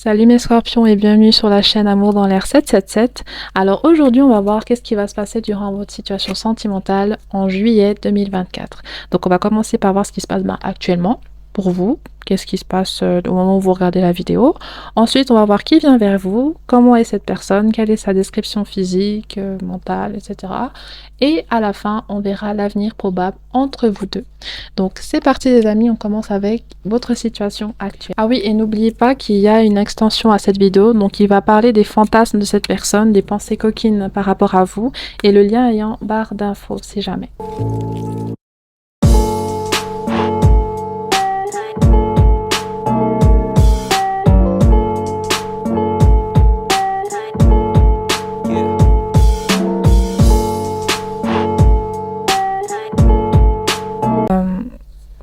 Salut mes scorpions et bienvenue sur la chaîne Amour dans l'air 777. Alors aujourd'hui on va voir qu'est-ce qui va se passer durant votre situation sentimentale en juillet 2024. Donc on va commencer par voir ce qui se passe actuellement pour vous. Qu'est-ce qui se passe au moment où vous regardez la vidéo. Ensuite on va voir qui vient vers vous, comment est cette personne, quelle est sa description physique, mentale, etc. Et à la fin on verra l'avenir probable entre vous deux. Donc c'est parti les amis, on commence avec votre situation actuelle. Ah oui, et n'oubliez pas qu'il y a une extension à cette vidéo, donc il va parler des fantasmes de cette personne, des pensées coquines par rapport à vous, et le lien est en barre d'infos si jamais.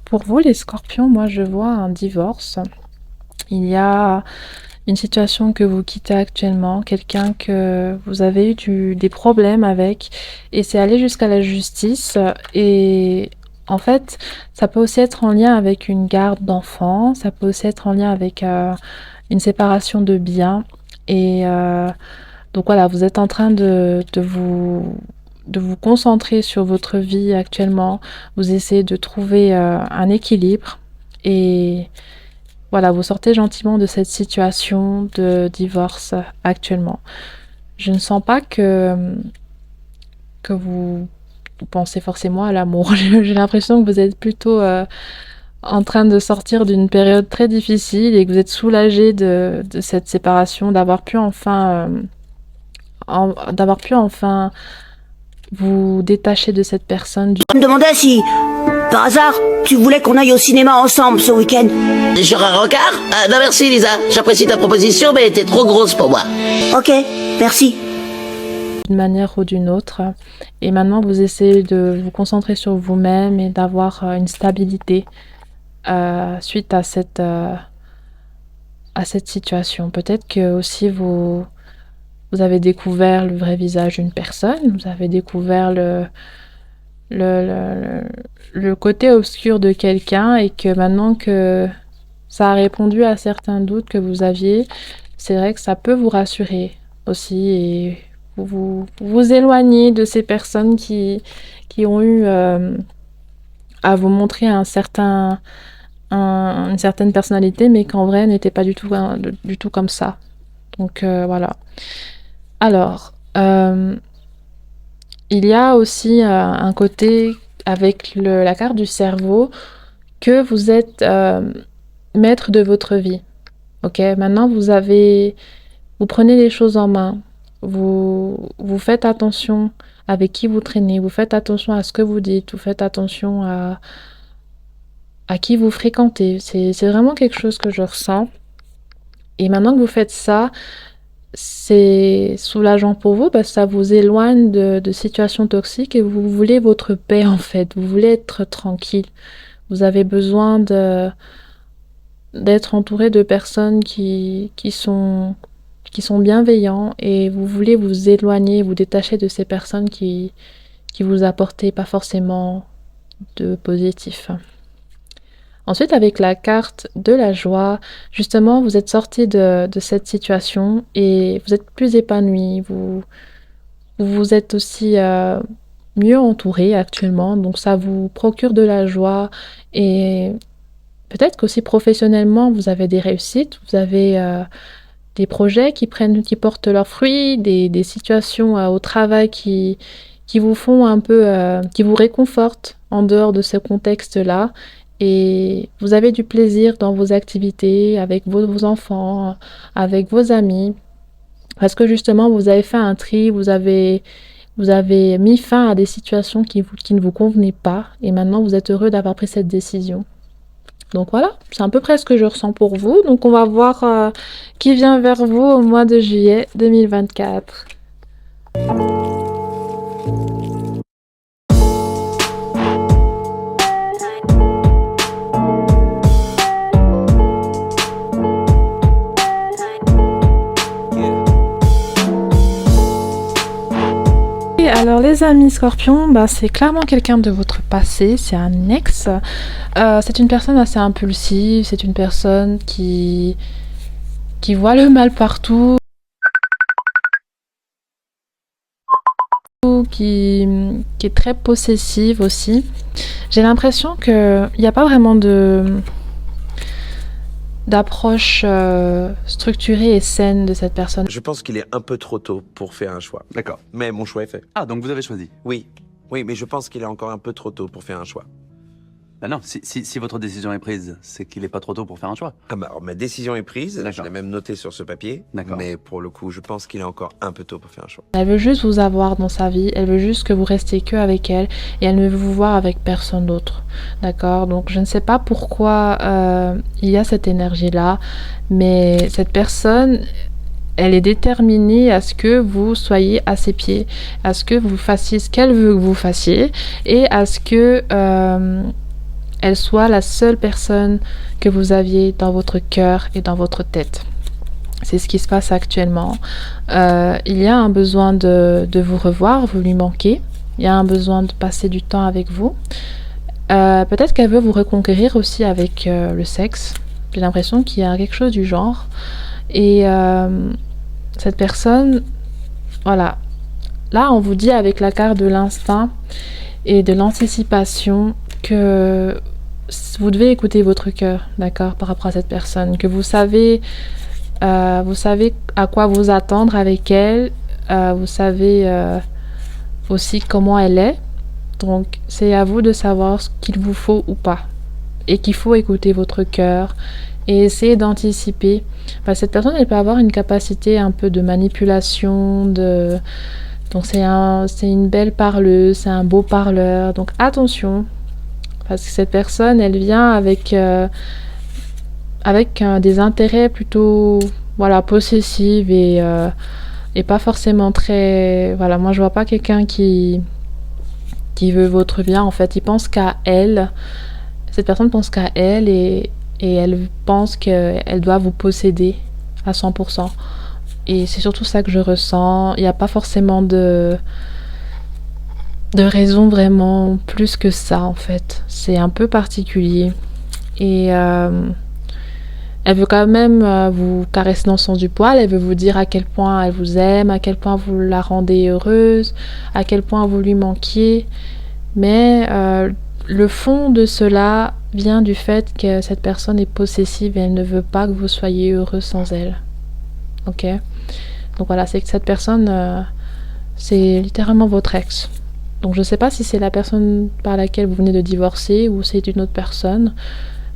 Pour vous les scorpions, moi je vois un divorce. Il y a une situation que vous quittez actuellement, quelqu'un que vous avez eu des problèmes avec et c'est allé jusqu'à la justice. Et en fait, ça peut aussi être en lien avec une garde d'enfants, ça peut aussi être en lien avec une séparation de biens. Et donc voilà, vous êtes en train de vous concentrer sur votre vie actuellement, vous essayez de trouver un équilibre et voilà, vous sortez gentiment de cette situation de divorce actuellement. Je ne sens pas que vous pensez forcément à l'amour. J'ai l'impression que vous êtes plutôt en train de sortir d'une période très difficile et que vous êtes soulagé de cette séparation, d'avoir pu enfin vous détacher de cette personne. Je me demandais si, par hasard, tu voulais qu'on aille au cinéma ensemble ce week-end. Sur un rencard? Non merci Lisa, j'apprécie ta proposition mais t'es trop grosse pour moi. Ok, merci. D'une manière ou d'une autre. Et maintenant vous essayez de vous concentrer sur vous-même et d'avoir une stabilité suite à cette situation. Peut-être que aussi vous avez découvert le vrai visage d'une personne, vous avez découvert le côté obscur de quelqu'un et que maintenant que ça a répondu à certains doutes que vous aviez, c'est vrai que ça peut vous rassurer aussi et vous éloigner de ces personnes qui ont eu à vous montrer une certaine personnalité mais qu'en vrai n'était pas du tout comme ça. Donc voilà. Alors, il y a aussi un côté avec la carte du cerveau que vous êtes maître de votre vie. Ok, maintenant vous prenez les choses en main. Vous faites attention avec qui vous traînez. Vous faites attention à ce que vous dites. Vous faites attention à qui vous fréquentez. C'est vraiment quelque chose que je ressens. Et maintenant que vous faites ça, c'est soulageant pour vous parce que ça vous éloigne de situations toxiques et vous voulez votre paix en fait, vous voulez être tranquille. Vous avez besoin d'être entouré de personnes qui sont bienveillants et vous voulez vous éloigner, vous détacher de ces personnes qui vous apportent pas forcément de positif. Ensuite, avec la carte de la joie, justement, vous êtes sorti de cette situation et vous êtes plus épanoui. Vous êtes aussi mieux entouré actuellement, donc ça vous procure de la joie. Et peut-être qu'aussi professionnellement, vous avez des réussites, vous avez des projets qui portent leurs fruits, des situations au travail qui vous font un peu, qui vous réconfortent en dehors de ce contexte-là. Et vous avez du plaisir dans vos activités, avec vos enfants, avec vos amis. Parce que justement, vous avez fait un tri, vous avez mis fin à des situations qui ne vous convenaient pas. Et maintenant, vous êtes heureux d'avoir pris cette décision. Donc voilà, c'est à peu près ce que je ressens pour vous. Donc on va voir qui vient vers vous au mois de juillet 2024. Alors les amis scorpions, c'est clairement quelqu'un de votre passé, c'est un ex. C'est une personne assez impulsive, c'est une personne qui qui voit le mal partout, qui est très possessive aussi. J'ai l'impression qu'il n'y a pas vraiment d'approche structurée et saine de cette personne. Je pense qu'il est un peu trop tôt pour faire un choix. D'accord. Mais mon choix est fait. Ah, donc vous avez choisi. Oui, mais je pense qu'il est encore un peu trop tôt pour faire un choix. Bah non, si votre décision est prise, c'est qu'il est pas trop tôt pour faire un choix. Ah bah, alors, ma décision est prise, je D'accord. l'ai même noté sur ce papier. D'accord. Mais pour le coup, je pense qu'il est encore un peu tôt pour faire un choix. Elle veut juste vous avoir dans sa vie, elle veut juste que vous restiez que avec elle et elle ne veut vous voir avec personne d'autre. D'accord? Donc je ne sais pas pourquoi il y a cette énergie-là, mais cette personne, elle est déterminée à ce que vous soyez à ses pieds, à ce que vous fassiez ce qu'elle veut que vous fassiez et à ce que elle soit la seule personne que vous aviez dans votre cœur et dans votre tête. C'est ce qui se passe actuellement. Il y a un besoin de vous revoir, vous lui manquez. Il y a un besoin de passer du temps avec vous. Peut-être qu'elle veut vous reconquérir aussi avec le sexe. J'ai l'impression qu'il y a quelque chose du genre. Et cette personne, voilà. Là, on vous dit avec la carte de l'instinct et de l'anticipation que vous devez écouter votre cœur, d'accord, par rapport à cette personne, que vous savez à quoi vous attendre avec elle, vous savez aussi comment elle est, donc c'est à vous de savoir ce qu'il vous faut ou pas, et qu'il faut écouter votre cœur et essayer d'anticiper, parce que cette personne, elle peut avoir une capacité un peu de manipulation, donc c'est une belle parleuse, c'est un beau parleur, donc attention. Parce que cette personne, elle vient avec des intérêts plutôt possessifs et pas forcément très... Voilà, moi je vois pas quelqu'un qui veut votre bien. En fait, il pense qu'à elle. Cette personne pense qu'à elle et elle pense qu'elle doit vous posséder à 100%. Et c'est surtout ça que je ressens. Il n'y a pas forcément de raison vraiment plus que ça en fait. C'est un peu particulier. Et elle veut quand même vous caresser dans le sens du poil, elle veut vous dire à quel point elle vous aime, à quel point vous la rendez heureuse, à quel point vous lui manquiez. Mais le fond de cela vient du fait que cette personne est possessive et elle ne veut pas que vous soyez heureux sans elle. Ok? Donc voilà, c'est que cette personne, c'est littéralement votre ex. Donc je ne sais pas si c'est la personne par laquelle vous venez de divorcer ou c'est une autre personne.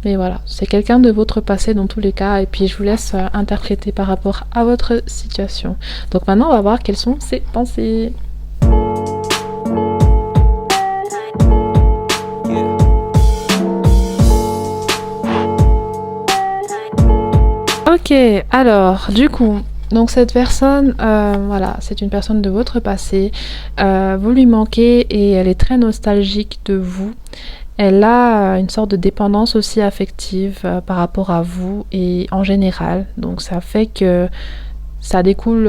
Mais voilà, c'est quelqu'un de votre passé dans tous les cas. Et puis je vous laisse interpréter par rapport à votre situation. Donc maintenant, on va voir quelles sont ses pensées. Ok, alors du coup... Donc cette personne, c'est une personne de votre passé, vous lui manquez et elle est très nostalgique de vous. Elle a une sorte de dépendance aussi affective par rapport à vous et en général. Donc ça fait que ça découle,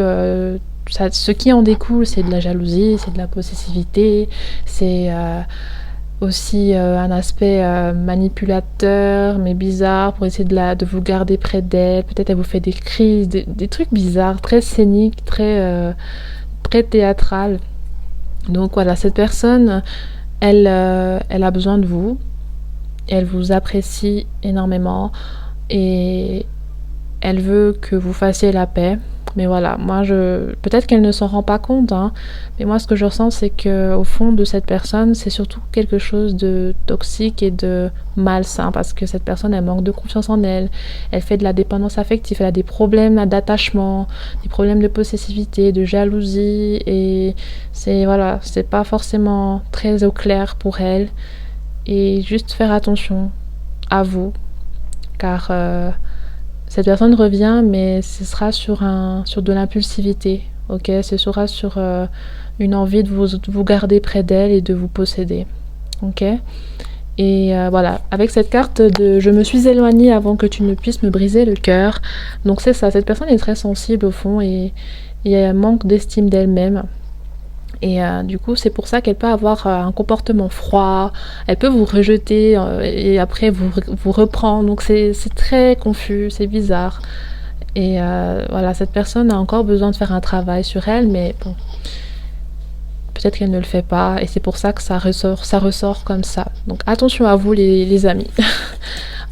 ce qui en découle, c'est de la jalousie, c'est de la possessivité, c'est... aussi un aspect manipulateur mais bizarre pour essayer de vous garder près d'elle. Peut-être elle vous fait des crises, des trucs bizarres, très scéniques, très théâtrales. Donc voilà, cette personne, elle a besoin de vous, elle vous apprécie énormément et elle veut que vous fassiez la paix. Mais voilà, peut-être qu'elle ne s'en rend pas compte, hein, mais moi ce que je ressens, c'est qu'au fond de cette personne, c'est surtout quelque chose de toxique et de malsain, parce que cette personne, elle manque de confiance en elle, elle fait de la dépendance affective, elle a des problèmes d'attachement, des problèmes de possessivité, de jalousie, et c'est pas forcément très au clair pour elle, et juste faire attention à vous, car... cette personne revient, mais ce sera sur de l'impulsivité, ok? Ce sera sur une envie de vous garder près d'elle et de vous posséder, ok? Et voilà, avec cette carte de « je me suis éloignée avant que tu ne puisses me briser le cœur », donc c'est ça, cette personne est très sensible au fond et elle manque d'estime d'elle-même. Et du coup, c'est pour ça qu'elle peut avoir un comportement froid, elle peut vous rejeter et après vous reprendre. Donc c'est très confus, c'est bizarre. Et voilà, cette personne a encore besoin de faire un travail sur elle, mais bon, peut-être qu'elle ne le fait pas, et c'est pour ça que ça ressort comme ça. Donc attention à vous les amis.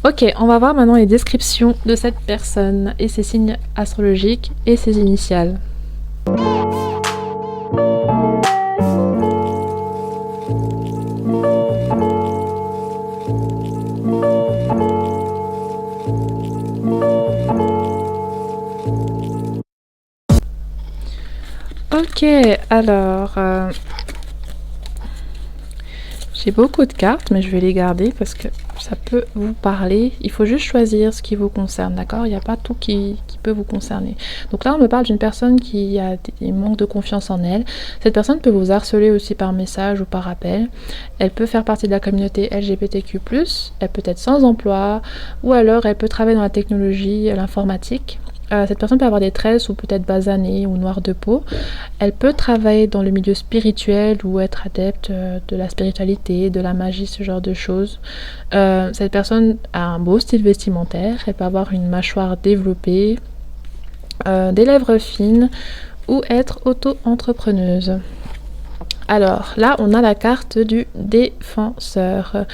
Ok, on va voir maintenant les descriptions de cette personne et ses signes astrologiques et ses initiales. Ok, alors j'ai beaucoup de cartes, mais je vais les garder parce que ça peut vous parler. Il faut juste choisir ce qui vous concerne, d'accord? Il n'y a pas tout qui peut vous concerner. Donc là, on me parle d'une personne qui a des manques de confiance en elle. Cette personne peut vous harceler aussi par message ou par appel. Elle peut faire partie de la communauté LGBTQ+, elle peut être sans emploi, ou alors elle peut travailler dans la technologie, l'informatique. Cette personne peut avoir des tresses ou peut-être basanée ou noire de peau. Elle peut travailler dans le milieu spirituel ou être adepte de la spiritualité, de la magie, ce genre de choses. Cette personne a un beau style vestimentaire. Elle peut avoir une mâchoire développée, des lèvres fines ou être auto-entrepreneuse. Alors là, on a la carte du défenseur.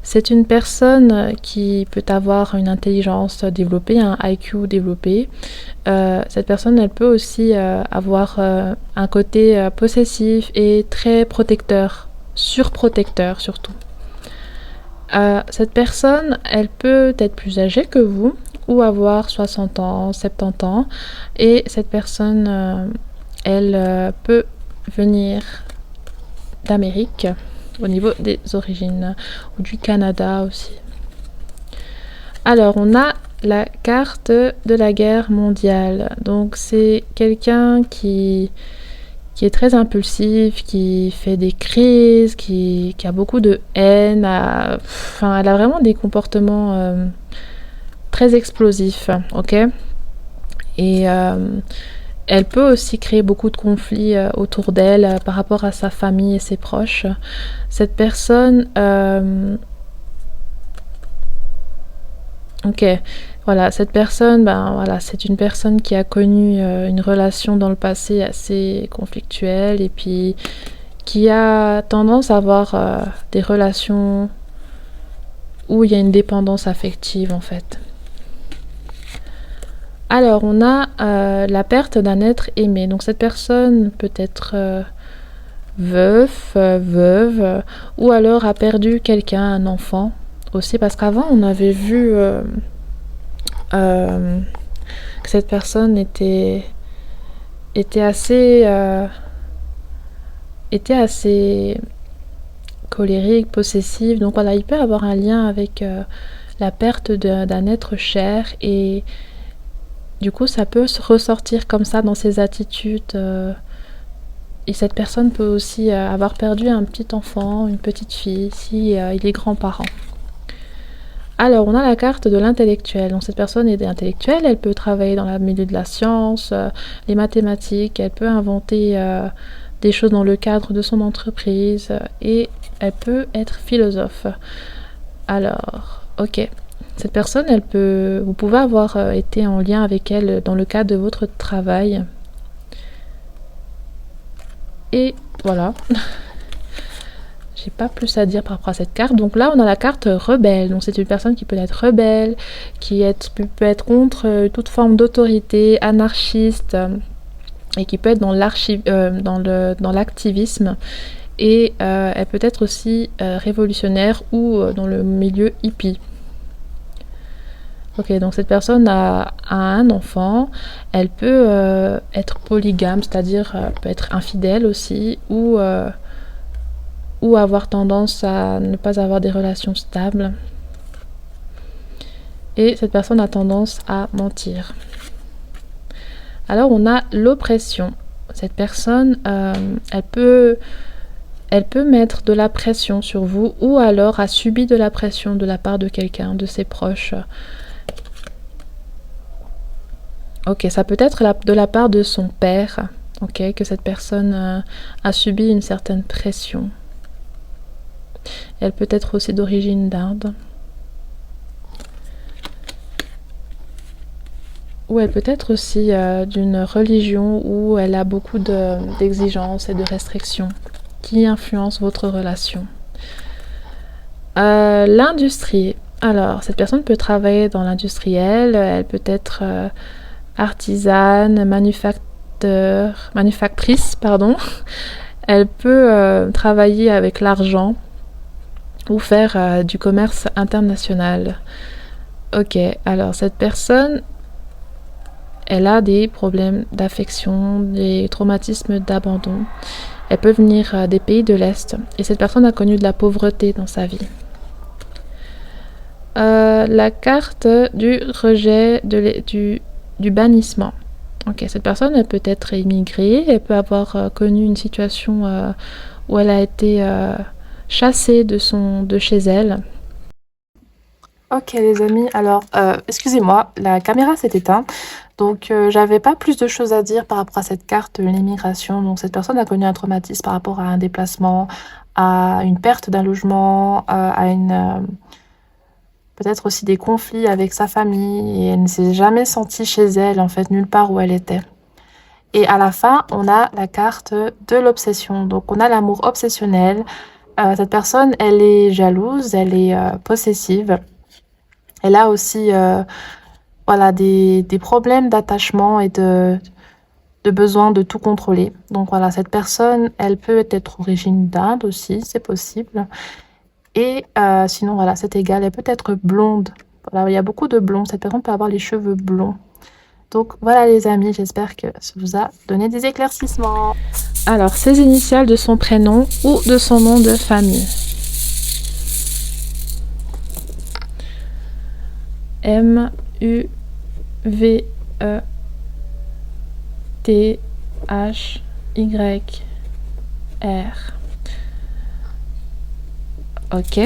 C'est une personne qui peut avoir une intelligence développée, un IQ développé. Cette personne, elle peut aussi avoir un côté possessif et très protecteur, surprotecteur surtout. Cette personne, elle peut être plus âgée que vous ou avoir 60 ans, 70 ans. Et cette personne, elle peut venir d'Amérique au niveau des origines ou du Canada aussi. Alors on a la carte de la guerre mondiale. Donc c'est quelqu'un qui est très impulsif, qui fait des crises, qui a beaucoup de haine, enfin elle a vraiment des comportements très explosifs, ok? Et elle peut aussi créer beaucoup de conflits autour d'elle par rapport à sa famille et ses proches. Cette personne... ok, voilà, cette personne, ben, voilà, c'est une personne qui a connu une relation dans le passé assez conflictuelle et puis qui a tendance à avoir des relations où il y a une dépendance affective en fait. Alors, on a la perte d'un être aimé. Donc, cette personne peut être veuve, ou alors a perdu quelqu'un, un enfant aussi. Parce qu'avant, on avait vu que cette personne était assez colérique, possessive. Donc, voilà, il peut avoir un lien avec la perte d'un être cher et du coup, ça peut se ressortir comme ça dans ses attitudes. Et cette personne peut aussi avoir perdu un petit enfant, une petite fille, si il est grand-parent. Alors, on a la carte de l'intellectuel. Donc, cette personne est intellectuelle. Elle peut travailler dans le milieu de la science, les mathématiques. Elle peut inventer des choses dans le cadre de son entreprise. Et elle peut être philosophe. Alors, ok. Cette personne, vous pouvez avoir été en lien avec elle dans le cadre de votre travail. Et voilà. J'ai pas plus à dire par rapport à cette carte. Donc là, on a la carte rebelle. Donc c'est une personne qui peut être rebelle, peut être contre toute forme d'autorité, anarchiste, et qui peut être dans l'activisme. Et elle peut être aussi révolutionnaire ou dans le milieu hippie. Ok, donc cette personne a un enfant, elle peut être polygame, c'est-à-dire peut être infidèle aussi, ou avoir tendance à ne pas avoir des relations stables. Et cette personne a tendance à mentir. Alors on a l'oppression. Cette personne, elle peut mettre de la pression sur vous, ou alors a subi de la pression de la part de quelqu'un, de ses proches. Ok, ça peut être de la part de son père, ok, que cette personne a subi une certaine pression. Elle peut être aussi d'origine d'Inde. ou elle peut être aussi d'une religion où elle a beaucoup d'exigences et de restrictions qui influencent votre relation. L'industrie. Alors, cette personne peut travailler dans l'industriel, elle peut être artisane, manufactrice, pardon. Elle peut travailler avec l'argent ou faire du commerce international. Ok, alors cette personne, elle a des problèmes d'affection, des traumatismes d'abandon. Elle peut venir des pays de l'Est et cette personne a connu de la pauvreté dans sa vie. La carte du rejet, du bannissement. Ok, cette personne, elle peut être immigrée, elle peut avoir connu une situation où elle a été chassée de chez elle. Ok les amis, alors excusez-moi, la caméra s'est éteinte, donc j'avais pas plus de choses à dire par rapport à cette carte l'immigration. Donc cette personne a connu un traumatisme par rapport à un déplacement, à une perte d'un logement, à une peut-être aussi des conflits avec sa famille et elle ne s'est jamais sentie chez elle, en fait, nulle part où elle était. Et à la fin, on a la carte de l'obsession. Donc on a l'amour obsessionnel. Cette personne, elle est jalouse, elle est possessive. Elle a aussi voilà, des problèmes d'attachement et de besoin de tout contrôler. Donc voilà, cette personne, elle peut être d'origine d'Inde aussi, c'est possible. Et sinon, voilà, c'est égal. Elle peut être blonde. Voilà, il y a beaucoup de blonds. Cette personne peut avoir les cheveux blonds. Donc voilà les amis, j'espère que ça vous a donné des éclaircissements. Alors, ses initiales de son prénom ou de son nom de famille. M, U, V, E, T, H, Y, R. Ok.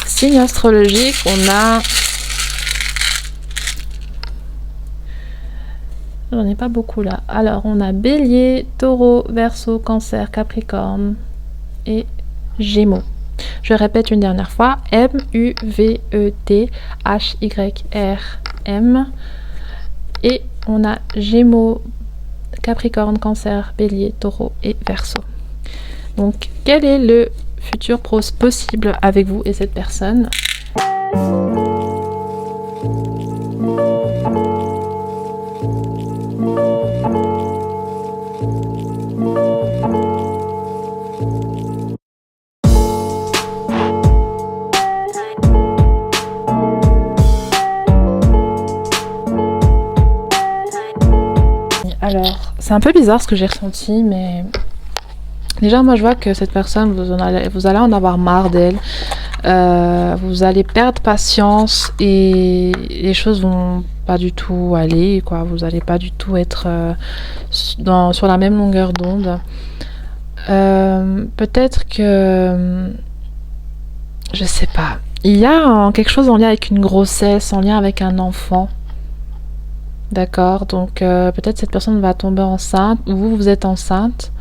Signe astrologique, on a... J'en ai pas beaucoup là. Alors, on a Bélier, Taureau, Verseau, Cancer, Capricorne et Gémeaux. Je répète une dernière fois. M, U, V, E, T, H, Y, R, M. Et on a Gémeaux, Capricorne, Cancer, Bélier, Taureau et Verseau. Donc, quel est le futur possible avec vous et cette personne? Alors, c'est un peu bizarre ce que j'ai ressenti, mais déjà, moi, je vois que cette personne, vous allez en avoir marre d'elle. Vous allez perdre patience et les choses vont pas du tout aller, quoi. Vous allez pas du tout être sur la même longueur d'onde. Peut-être que... je sais pas. Il y a quelque chose en lien avec une grossesse, en lien avec un enfant. D'accord, donc peut-être cette personne va tomber enceinte, ou vous êtes enceinte,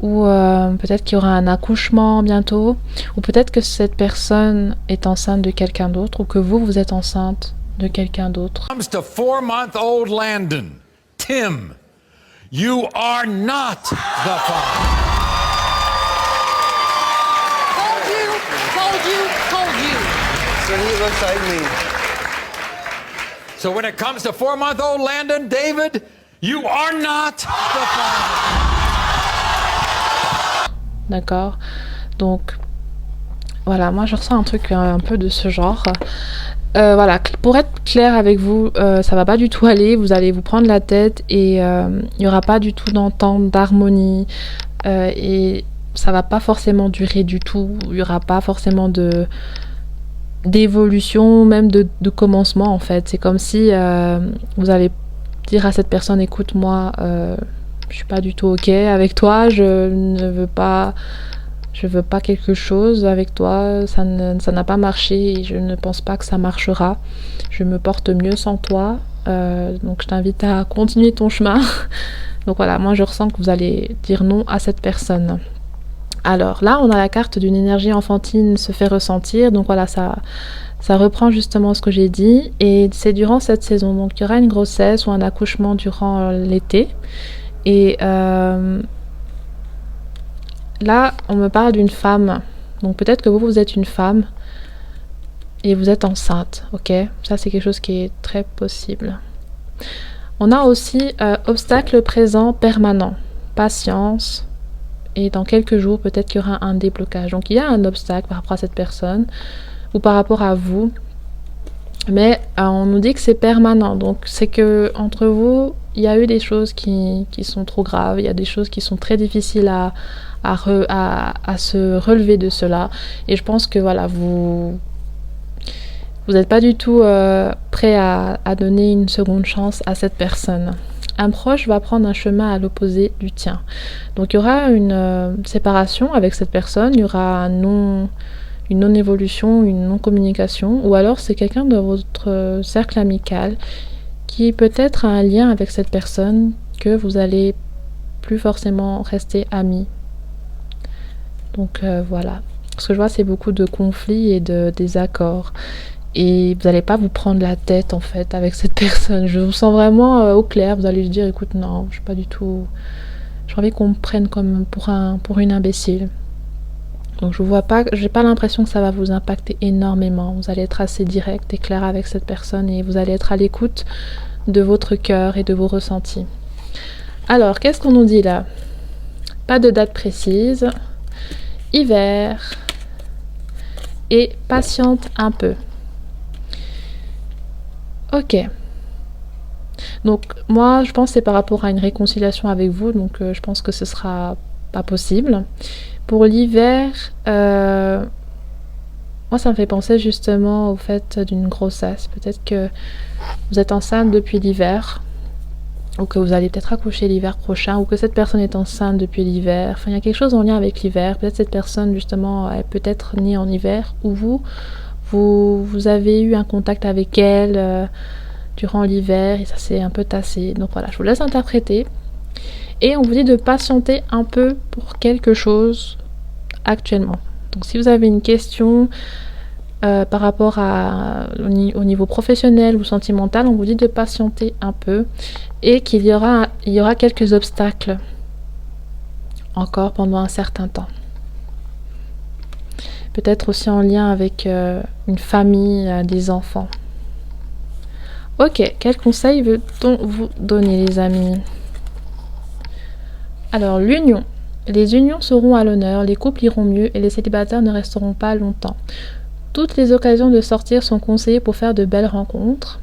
ou peut-être qu'il y aura un accouchement bientôt, ou peut-être que cette personne est enceinte de quelqu'un d'autre, ou que vous êtes enceinte de quelqu'un d'autre. Comes to 4-month-old Landon, Tim, you are not the father. Told you. So he looks like me. So when it comes to 4-month-old Landon, David, you are not the father. D'accord, donc voilà, moi je ressens un truc un peu de ce genre. Voilà, pour être clair avec vous, ça va pas du tout aller, vous allez vous prendre la tête et il y aura pas du tout d'entente, d'harmonie et ça va pas forcément durer du tout, il y aura pas forcément d'évolution, même de commencement en fait. C'est comme si vous allez dire à cette personne, écoute moi, je suis pas du tout ok avec toi, je veux pas quelque chose avec toi, ça n'a pas marché et je ne pense pas que ça marchera, je me porte mieux sans toi, donc je t'invite à continuer ton chemin. Donc voilà, moi je ressens que vous allez dire non à cette personne. Alors là, on a la carte d'une énergie enfantine se fait ressentir. Donc voilà, ça reprend justement ce que j'ai dit. Et c'est durant cette saison. Donc il y aura une grossesse ou un accouchement durant l'été. Et là, on me parle d'une femme. Donc peut-être que vous êtes une femme et vous êtes enceinte. Ok, ça c'est quelque chose qui est très possible. On a aussi obstacle présent permanent. Patience. Et dans quelques jours, peut-être qu'il y aura un déblocage. Donc il y a un obstacle par rapport à cette personne ou par rapport à vous. Mais on nous dit que c'est permanent. Donc c'est que entre vous, il y a eu des choses qui sont trop graves. Il y a des choses qui sont très difficiles à se relever de cela. Et je pense que voilà, vous n'êtes pas du tout prêt à donner une seconde chance à cette personne. Un proche va prendre un chemin à l'opposé du tien. Donc il y aura une séparation avec cette personne, il y aura une non-évolution, une non-communication, ou alors c'est quelqu'un de votre cercle amical qui peut-être a un lien avec cette personne que vous allez plus forcément rester amis. Donc voilà. Ce que je vois, c'est beaucoup de conflits et de désaccords. Et vous n'allez pas vous prendre la tête en fait avec cette personne. Je vous sens vraiment au clair. Vous allez lui dire écoute, non, je suis pas du tout. J'ai envie qu'on me prenne comme pour une imbécile. Donc je vois pas, j'ai pas l'impression que ça va vous impacter énormément. Vous allez être assez direct et clair avec cette personne et vous allez être à l'écoute de votre cœur et de vos ressentis. Alors, qu'est-ce qu'on nous dit là? Pas de date précise. Hiver. Et patiente un peu. Ok. Donc moi je pense que c'est par rapport à une réconciliation avec vous, donc je pense que ce sera pas possible. Pour l'hiver, moi ça me fait penser justement au fait d'une grossesse. Peut-être que vous êtes enceinte depuis l'hiver, ou que vous allez peut-être accoucher l'hiver prochain, ou que cette personne est enceinte depuis l'hiver. Enfin il y a quelque chose en lien avec l'hiver. Peut-être cette personne justement est peut-être née en hiver, ou vous avez eu un contact avec elle durant l'hiver et ça s'est un peu tassé. Donc voilà, je vous laisse interpréter. Et on vous dit de patienter un peu pour quelque chose actuellement. Donc si vous avez une question par rapport au niveau professionnel ou sentimental, on vous dit de patienter un peu et qu'il y aura quelques obstacles encore pendant un certain temps. Peut-être aussi en lien avec une famille, des enfants. Ok, quels conseils veut-on vous donner les amis? Alors l'union. Les unions seront à l'honneur, les couples iront mieux et les célibataires ne resteront pas longtemps. Toutes les occasions de sortir sont conseillées pour faire de belles rencontres.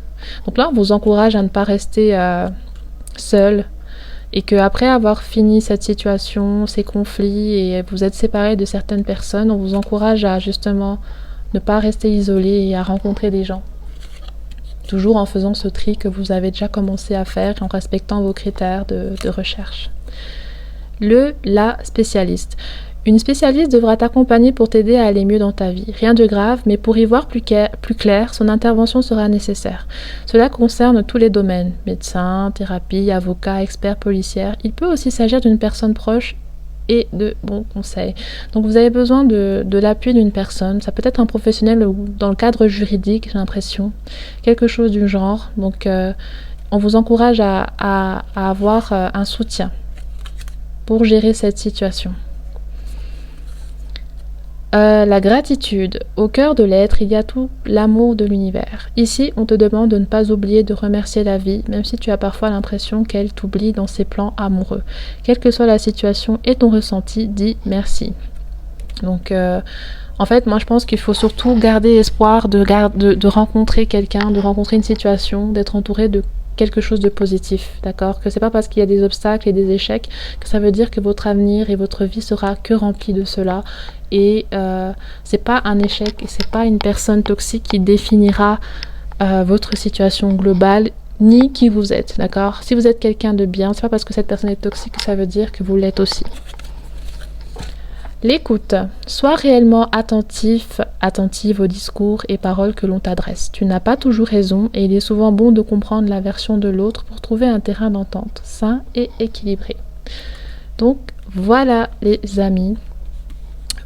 Donc là on vous encourage à ne pas rester seul. Et qu'après avoir fini cette situation, ces conflits, et vous êtes séparés de certaines personnes, on vous encourage à justement ne pas rester isolé et à rencontrer des gens. Toujours en faisant ce tri que vous avez déjà commencé à faire et en respectant vos critères de recherche. La spécialiste. Une spécialiste devra t'accompagner pour t'aider à aller mieux dans ta vie. Rien de grave, mais pour y voir plus clair, son intervention sera nécessaire. Cela concerne tous les domaines, médecin, thérapie, avocat, expert, policière. Il peut aussi s'agir d'une personne proche et de bons conseils. Donc vous avez besoin de l'appui d'une personne. Ça peut être un professionnel ou dans le cadre juridique, j'ai l'impression. Quelque chose du genre. Donc on vous encourage à avoir un soutien pour gérer cette situation. La gratitude. Au cœur de l'être, il y a tout l'amour de l'univers. Ici, on te demande de ne pas oublier de remercier la vie, même si tu as parfois l'impression qu'elle t'oublie dans ses plans amoureux. Quelle que soit la situation et ton ressenti, dis merci. Donc, en fait, moi je pense qu'il faut surtout garder espoir de rencontrer quelqu'un, de rencontrer une situation, d'être entouré de quelque chose de positif, d'accord? Que c'est pas parce qu'il y a des obstacles et des échecs que ça veut dire que votre avenir et votre vie sera que rempli de cela. Et c'est pas un échec et c'est pas une personne toxique qui définira votre situation globale ni qui vous êtes, d'accord? Si vous êtes quelqu'un de bien, c'est pas parce que cette personne est toxique que ça veut dire que vous l'êtes aussi. L'écoute. Sois réellement attentive aux discours et paroles que l'on t'adresse. Tu n'as pas toujours raison et il est souvent bon de comprendre la version de l'autre pour trouver un terrain d'entente sain et équilibré. Donc voilà les amis.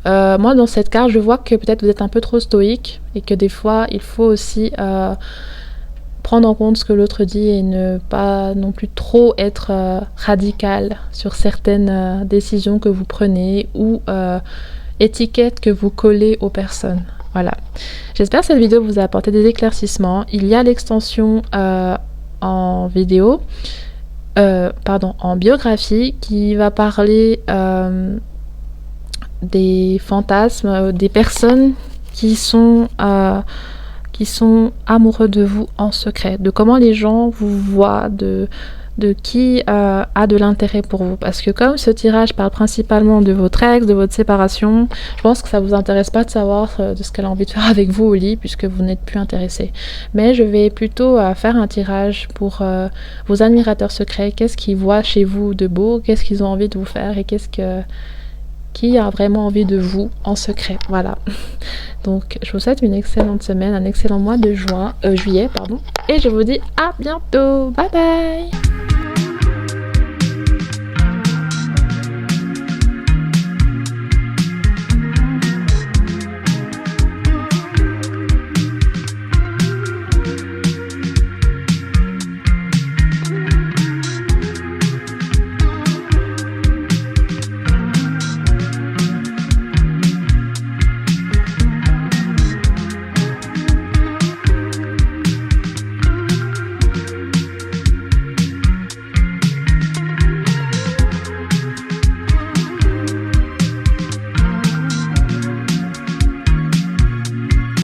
Moi, dans cette carte, je vois que peut-être vous êtes un peu trop stoïque et que des fois, il faut aussi prendre en compte ce que l'autre dit et ne pas non plus trop être radical sur certaines décisions que vous prenez ou étiquettes que vous collez aux personnes. Voilà. J'espère que cette vidéo vous a apporté des éclaircissements. Il y a l'extension en vidéo, en biographie qui va parler des fantasmes, des personnes qui sont amoureux de vous en secret, de comment les gens vous voient, de qui a de l'intérêt pour vous. Parce que comme ce tirage parle principalement de votre ex, de votre séparation, je pense que ça vous intéresse pas de savoir de ce qu'elle a envie de faire avec vous au lit, puisque vous n'êtes plus intéressé. Mais je vais plutôt faire un tirage pour vos admirateurs secrets. Qu'est-ce qu'ils voient chez vous de beau, qu'est-ce qu'ils ont envie de vous faire et qui a vraiment envie de vous en secret. Voilà. Donc, je vous souhaite une excellente semaine, un excellent mois de juillet, et je vous dis à bientôt. Bye bye.